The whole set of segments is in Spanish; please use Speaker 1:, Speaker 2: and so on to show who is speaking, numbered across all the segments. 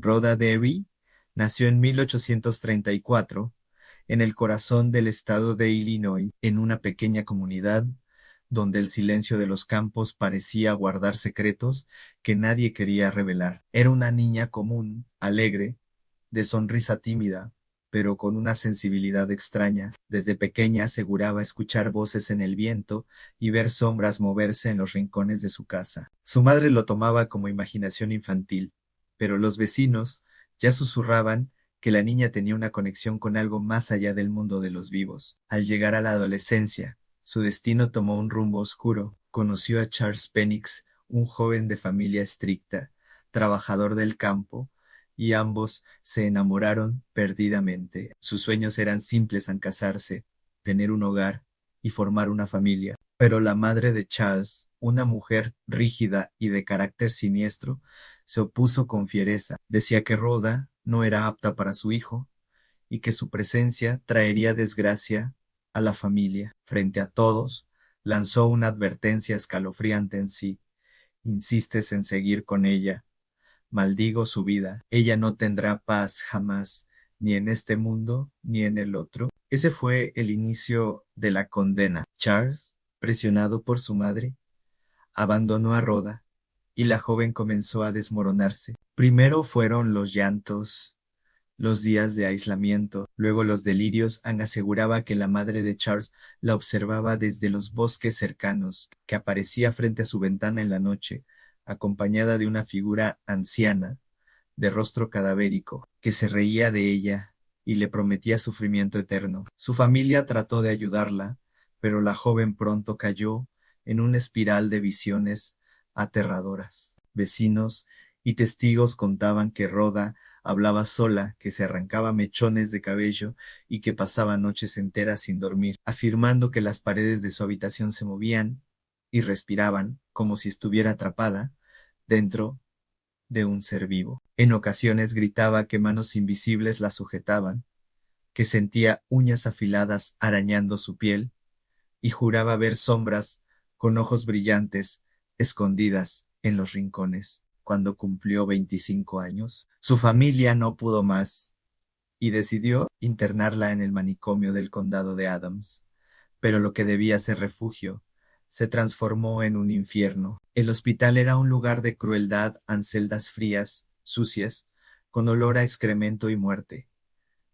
Speaker 1: Rhoda Derry nació en 1834 en el corazón del estado de Illinois, en una pequeña comunidad donde el silencio de los campos parecía guardar secretos que nadie quería revelar. Era una niña común, alegre, de sonrisa tímida, pero con una sensibilidad extraña. Desde pequeña aseguraba escuchar voces en el viento y ver sombras moverse en los rincones de su casa. Su madre lo tomaba como imaginación infantil, pero los vecinos ya susurraban que la niña tenía una conexión con algo más allá del mundo de los vivos. Al llegar a la adolescencia, su destino tomó un rumbo oscuro. Conoció a Charles Penix, un joven de familia estricta, trabajador del campo, y ambos se enamoraron perdidamente. Sus sueños eran simples al casarse, tener un hogar y formar una familia. Pero la madre de Charles, una mujer rígida y de carácter siniestro, se opuso con fiereza. Decía que Rhoda no era apta para su hijo y que su presencia traería desgracia a la familia. Frente a todos, lanzó una advertencia escalofriante en sí. Insistes en seguir con ella, maldigo su vida. Ella no tendrá paz jamás, ni en este mundo ni en el otro. Ese fue el inicio de la condena. Charles, presionado por su madre, abandonó a Rhoda y la joven comenzó a desmoronarse. Primero fueron los llantos, los días de aislamiento, luego los delirios. Anne aseguraba que la madre de Charles la observaba desde los bosques cercanos, que aparecía frente a su ventana en la noche, acompañada de una figura anciana, de rostro cadavérico, que se reía de ella y le prometía sufrimiento eterno. Su familia trató de ayudarla, pero la joven pronto cayó en una espiral de visiones aterradoras. Vecinos y testigos contaban que Rhoda hablaba sola, que se arrancaba mechones de cabello y que pasaba noches enteras sin dormir, afirmando que las paredes de su habitación se movían y respiraban como si estuviera atrapada dentro de un ser vivo. En ocasiones gritaba que manos invisibles la sujetaban, que sentía uñas afiladas arañando su piel y juraba ver sombras con ojos brillantes escondidas en los rincones. Cuando cumplió 25 años, su familia no pudo más y decidió internarla en el manicomio del condado de Adams. Pero lo que debía ser refugio se transformó en un infierno. El hospital era un lugar de crueldad en celdas frías, sucias, con olor a excremento y muerte,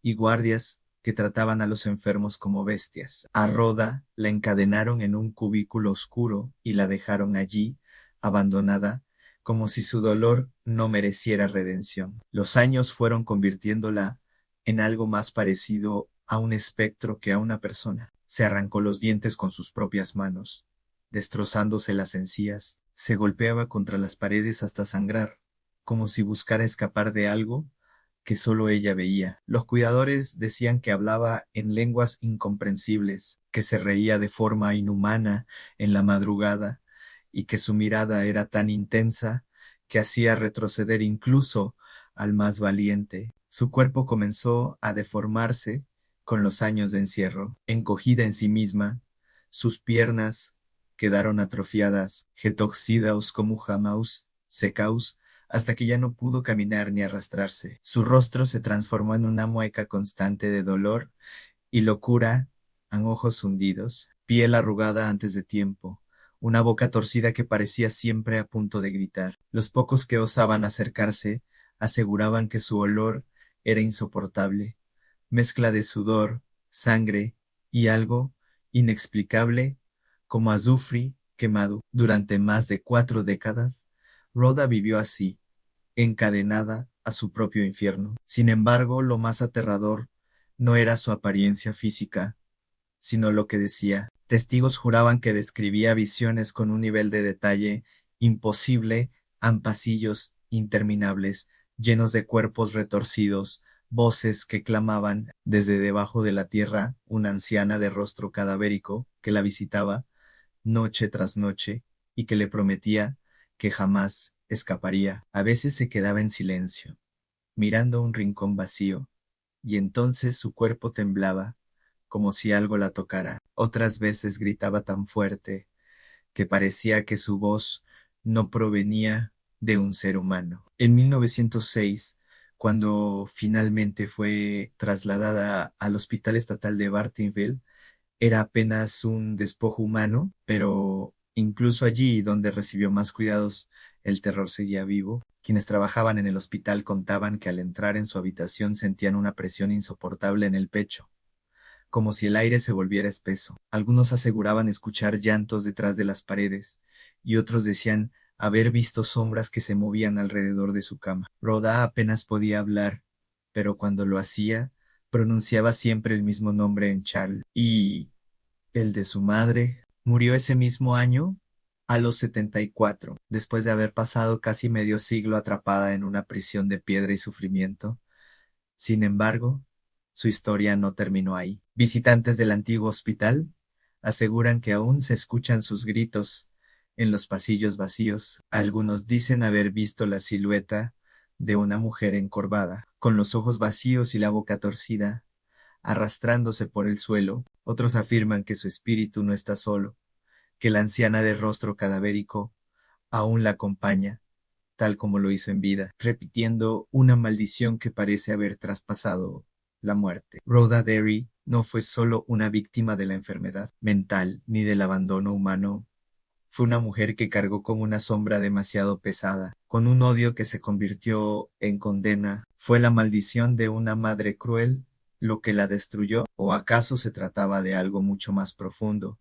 Speaker 1: y guardias que trataban a los enfermos como bestias. A Rhoda la encadenaron en un cubículo oscuro y la dejaron allí, abandonada, como si su dolor no mereciera redención. Los años fueron convirtiéndola en algo más parecido a un espectro que a una persona. Se arrancó los dientes con sus propias manos, destrozándose las encías, se golpeaba contra las paredes hasta sangrar, como si buscara escapar de algo que solo ella veía. Los cuidadores decían que hablaba en lenguas incomprensibles, que se reía de forma inhumana en la madrugada y que su mirada era tan intensa que hacía retroceder incluso al más valiente. Su cuerpo comenzó a deformarse con los años de encierro. Encogida en sí misma, sus piernas quedaron atrofiadas, getoxidaos como jamaus, secaus, hasta que ya no pudo caminar ni arrastrarse. Su rostro se transformó en una mueca constante de dolor y locura, en ojos hundidos, piel arrugada antes de tiempo, una boca torcida que parecía siempre a punto de gritar. Los pocos que osaban acercarse aseguraban que su olor era insoportable, mezcla de sudor, sangre y algo inexplicable como azufre quemado. Durante más de 4 décadas, Rhoda vivió así, encadenada a su propio infierno. Sin embargo, lo más aterrador no era su apariencia física, sino lo que decía. Testigos juraban que describía visiones con un nivel de detalle imposible en pasillos interminables, llenos de cuerpos retorcidos, voces que clamaban desde debajo de la tierra, una anciana de rostro cadavérico que la visitaba noche tras noche y que le prometía que jamás escaparía. A veces se quedaba en silencio, mirando un rincón vacío, y entonces su cuerpo temblaba, como si algo la tocara. Otras veces gritaba tan fuerte que parecía que su voz no provenía de un ser humano. En 1906, Cuando finalmente fue trasladada al Hospital Estatal de Bartingville, era apenas un despojo humano, pero incluso allí donde recibió más cuidados, el terror seguía vivo. Quienes trabajaban en el hospital contaban que al entrar en su habitación sentían una presión insoportable en el pecho, como si el aire se volviera espeso. Algunos aseguraban escuchar llantos detrás de las paredes, y otros decían haber visto sombras que se movían alrededor de su cama. Rhoda apenas podía hablar, pero cuando lo hacía, pronunciaba siempre el mismo nombre en Charles, y el de su madre. Murió ese mismo año, a los 74, después de haber pasado casi medio siglo atrapada en una prisión de piedra y sufrimiento. Sin embargo, su historia no terminó ahí. Visitantes del antiguo hospital aseguran que aún se escuchan sus gritos en los pasillos vacíos. Algunos dicen haber visto la silueta de una mujer encorvada, con los ojos vacíos y la boca torcida, arrastrándose por el suelo. Otros afirman que su espíritu no está solo, que la anciana de rostro cadavérico aún la acompaña, tal como lo hizo en vida, repitiendo una maldición que parece haber traspasado la muerte. Rhoda Derry no fue solo una víctima de la enfermedad mental ni del abandono humano. Fue una mujer que cargó con una sombra demasiado pesada, con un odio que se convirtió en condena. ¿Fue la maldición de una madre cruel lo que la destruyó? ¿O acaso se trataba de algo mucho más profundo,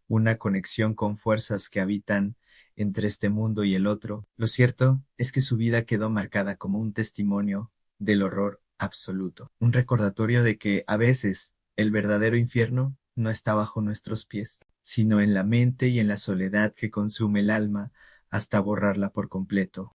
Speaker 1: una conexión con fuerzas que habitan entre este mundo y el otro? Lo cierto es que su vida quedó marcada como un testimonio del horror absoluto, un recordatorio de que a veces el verdadero infierno no está bajo nuestros pies, sino en la mente y en la soledad que consume el alma hasta borrarla por completo.